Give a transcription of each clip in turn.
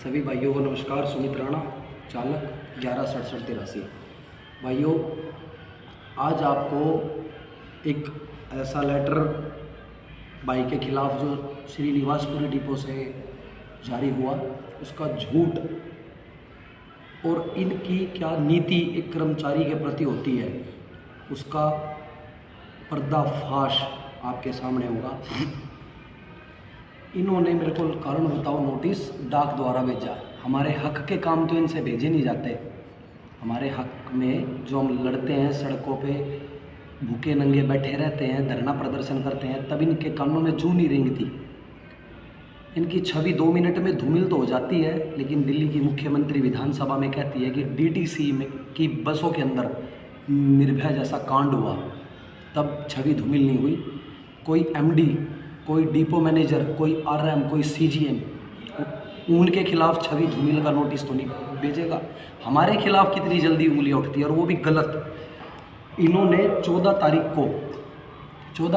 सभी भाइयों को नमस्कार। सुमित राणा, चालक 116783। भाइयों, आज आपको एक ऐसा लेटर भाई के खिलाफ जो श्रीनिवासपुरी डिपो से जारी हुआ, उसका झूठ और इनकी क्या नीति एक कर्मचारी के प्रति होती है, उसका पर्दाफाश आपके सामने होगा। इन्होंने मेरे को कारण बताओ नोटिस डाक द्वारा भेजा। हमारे हक के काम तो इनसे भेजे नहीं जाते। हमारे हक में जो हम लड़ते हैं, सड़कों पे भूखे नंगे बैठे रहते हैं, धरना प्रदर्शन करते हैं, तब इनके कानों में जू नहीं रेंगती। इनकी छवि 2 मिनट में धूमिल तो हो जाती है, लेकिन दिल्ली की मुख्यमंत्री विधानसभा में कहती है कि डीटीसी में की बसों के अंदर निर्भया जैसा कांड हुआ, तब छवि धूमिल नहीं हुई। कोई एमडी, कोई डिपो मैनेजर, कोई आरएम, कोई सीजीएम, उनके खिलाफ छवि धूमिल का नोटिस तो नहीं भेजेगा। हमारे खिलाफ कितनी जल्दी उंगलियां उठती है, और वो भी गलत। इन्होंने 14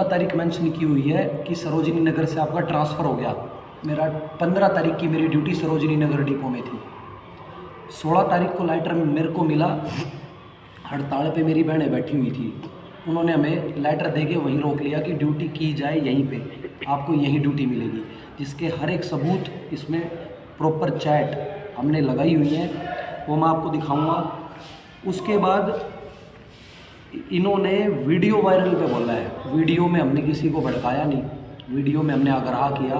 तारीख मेंशन की हुई है कि सरोजिनी नगर से आपका ट्रांसफ़र हो गया। मेरा 15 तारीख की मेरी ड्यूटी सरोजिनी नगर डिपो में थी। 16 तारीख को लेटर मेरे को मिला। हड़ताल पे मेरी बहनें बैठी हुई थी, उन्होंने हमें लेटर देके वहीं रोक लिया कि ड्यूटी की जाए यहीं पे, आपको यहीं ड्यूटी मिलेगी, जिसके हर एक सबूत इसमें प्रॉपर चैट हमने लगाई हुई है, वो मैं आपको दिखाऊंगा। उसके बाद इन्होंने वीडियो वायरल पे बोला है। वीडियो में हमने किसी को भड़काया नहीं, वीडियो में हमने आग्रह किया,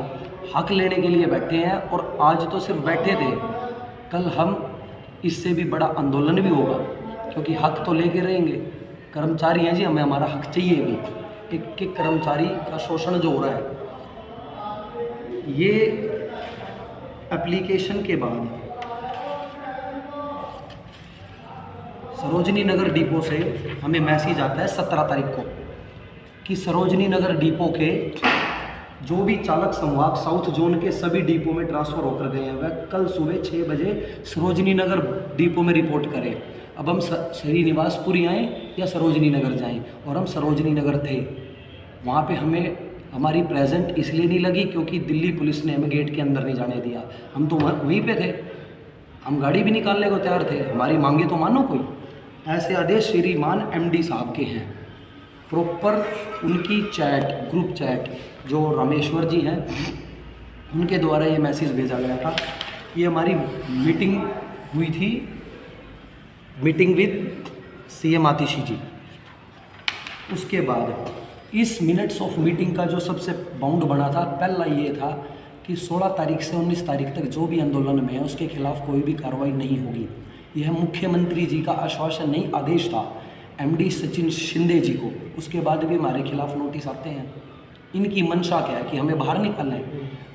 हक लेने के लिए बैठे हैं। और आज तो सिर्फ बैठे थे, कल हम इससे भी बड़ा आंदोलन भी होगा, क्योंकि हक तो लेके रहेंगे। कर्मचारी हैं जी, हमें हमारा हक चाहिए भी। एक कर्मचारी का शोषण जो हो रहा है, ये एप्लीकेशन के बाद सरोजिनी नगर डिपो से हमें मैसेज आता है 17 तारीख को कि सरोजिनी नगर डिपो के जो भी चालक संवाहक साउथ जोन के सभी डिपो में ट्रांसफ़र होकर गए हैं, वह कल सुबह 6 बजे सरोजिनी नगर डिपो में रिपोर्ट करें। अब हम श्रीनिवासपुरी आएँ या सरोजिनी नगर जाएं, और हम सरोजिनी नगर थे। वहाँ पे हमें हमारी प्रेजेंट इसलिए नहीं लगी क्योंकि दिल्ली पुलिस ने हमें गेट के अंदर नहीं जाने दिया। हम तो वहीं पे थे, हम गाड़ी भी निकालने को तैयार थे। हमारी मांगे तो मानो कोई। ऐसे आदेश श्रीमान एमडी साहब के हैं। प्रॉपर उनकी चैट, ग्रुप चैट जो रामेश्वर जी हैं, उनके द्वारा ये मैसेज भेजा गया था। ये हमारी मीटिंग हुई थी, मीटिंग विद सीएम आतिशी जी। उसके बाद इस मिनट्स ऑफ मीटिंग का जो सबसे बाउंड बना था, पहला ये था कि 16 तारीख से 19 तारीख तक जो भी आंदोलन में है उसके खिलाफ कोई भी कार्रवाई नहीं होगी। यह मुख्यमंत्री जी का आश्वासन नहीं, आदेश था एमडी सचिन शिंदे जी को। उसके बाद भी हमारे खिलाफ नोटिस आते हैं। इनकी मंशा क्या है कि हमें बाहर निकालना है,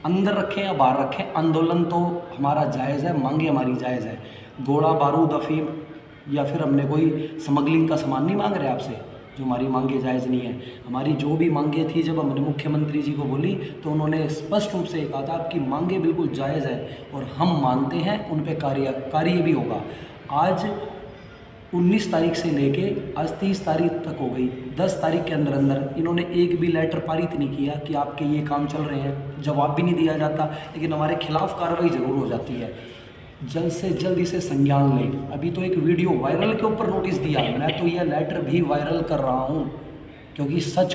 अंदर रखें या बाहर रखें, आंदोलन तो हमारा जायज़ है, मांगे हमारी जायज़ है। गोला बारूद, अफीम या फिर हमने कोई स्मगलिंग का सामान नहीं मांग रहे आपसे, जो हमारी मांगे जायज़ नहीं है। हमारी जो भी मांगे थी, जब हमने मुख्यमंत्री जी को बोली तो उन्होंने स्पष्ट रूप से कहा था आपकी मांगे बिल्कुल जायज़ है और हम मानते हैं, उन पे कार्य भी होगा। आज 19 तारीख से लेके आज 30 तारीख तक हो गई। 10 तारीख के अंदर अंदर इन्होंने एक भी लेटर पारित नहीं किया कि आपके ये काम चल रहे हैं। जवाब भी नहीं दिया जाता, लेकिन हमारे खिलाफ कार्रवाई ज़रूर हो जाती है। जल्द से जल्द इसे संज्ञान लें। अभी तो एक वीडियो वायरल के ऊपर नोटिस दिया, मैं तो यह लेटर भी वायरल कर रहा हूँ, क्योंकि सांच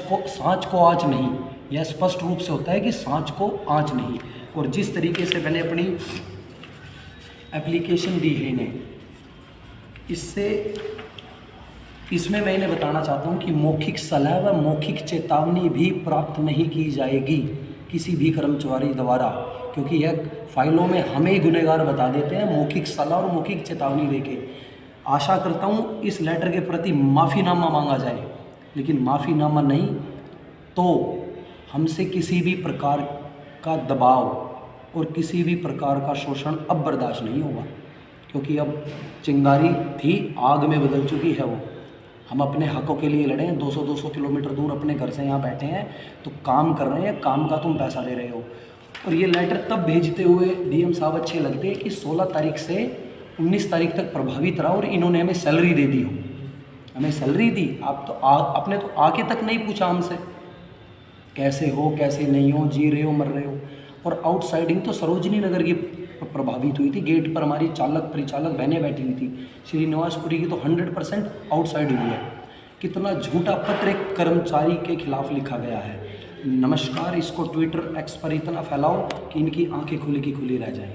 को आँच नहीं। यह स्पष्ट रूप से होता है कि सांच को आँच नहीं। और जिस तरीके से मैंने अपनी एप्लीकेशन दी है इन्हें, इसमें मैं इन्हें बताना चाहता हूँ कि मौखिक सलाह व मौखिक चेतावनी भी प्राप्त नहीं की जाएगी किसी भी कर्मचारी द्वारा, क्योंकि यह फाइलों में हमें ही गुनहगार बता देते हैं मौखिक सलाह और मौखिक चेतावनी देके। आशा करता हूँ इस लेटर के प्रति माफ़ीनामा मांगा जाए, लेकिन माफ़ीनामा नहीं तो हमसे किसी भी प्रकार का दबाव और किसी भी प्रकार का शोषण अब बर्दाश्त नहीं होगा, क्योंकि अब चिंगारी थी आग में बदल चुकी है। वो हम अपने हकों के लिए लड़े हैं। 200 किलोमीटर दूर अपने घर से यहाँ बैठे हैं तो काम कर रहे हैं, काम का तुम पैसा दे रहे हो। और ये लेटर तब भेजते हुए डीएम साहब अच्छे लगते हैं कि 16 तारीख से 19 तारीख तक प्रभावित रहा और इन्होंने हमें सैलरी दे दी हो। हमें सैलरी दी, आप तो आपने तो आके तक नहीं पूछा हमसे कैसे हो, कैसे नहीं हो, जी रहे हो, मर रहे हो। और आउटसाइडिंग तो सरोजिनी नगर की प्रभावित हुई थी। गेट पर हमारी चालक परिचालक बहनें बैठी हुई थी। श्रीनिवासपुरी की तो 100% आउटसाइड हुई है। कितना झूठा पत्र एक कर्मचारी के खिलाफ लिखा गया है। नमस्कार, इसको ट्विटर एक्स पर इतना फैलाओ कि इनकी आंखें खुली की खुली रह जाएं।